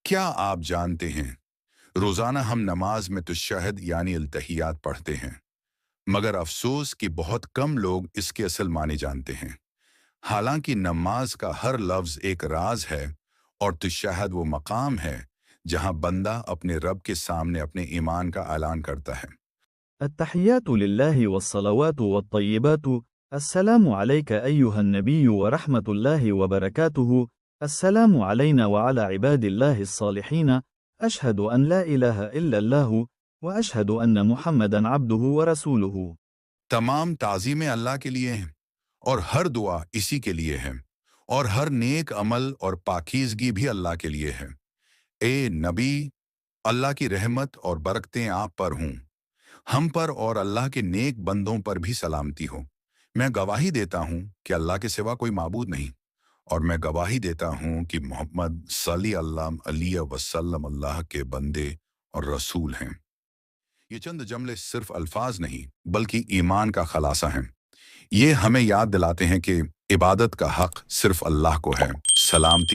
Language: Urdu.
کیا آپ جانتے ہیں روزانہ ہم نماز میں تشہد یعنی التحیات پڑھتے ہیں، مگر افسوس کہ بہت کم لوگ اس کے اصل معنی جانتے ہیں۔ حالانکہ نماز کا ہر لفظ ایک راز ہے اور تشہد وہ مقام ہے جہاں بندہ اپنے رب کے سامنے اپنے ایمان کا اعلان کرتا ہے۔ التحيات لله والصلوات والطيبات. السلام عليك أيها النبي ورحمة الله وبركاته. السلام علينا وعلى عباد الله الصالحين. أشهد أن لا إله إلا الله وأشهد أن محمدا عبده ورسوله. تمام تعظیمیں اللہ کے لیے ہیں اور ہر دعا اسی کے لیے ہے، اور ہر نیک عمل اور پاکیزگی بھی اللہ کے لیے ہے۔ اے نبی، اللہ کی رحمت اور برکتیں آپ پر ہوں، ہم پر اور اللہ کے نیک بندوں پر بھی سلامتی ہو۔ میں گواہی دیتا ہوں کہ اللہ کے سوا کوئی معبود نہیں، اور میں گواہی دیتا ہوں کہ محمد صلی اللہ علیہ وسلم اللہ کے بندے اور رسول ہیں۔ یہ چند جملے صرف الفاظ نہیں بلکہ ایمان کا خلاصہ ہیں۔ یہ ہمیں یاد دلاتے ہیں کہ عبادت کا حق صرف اللہ کو ہے۔ سلامتی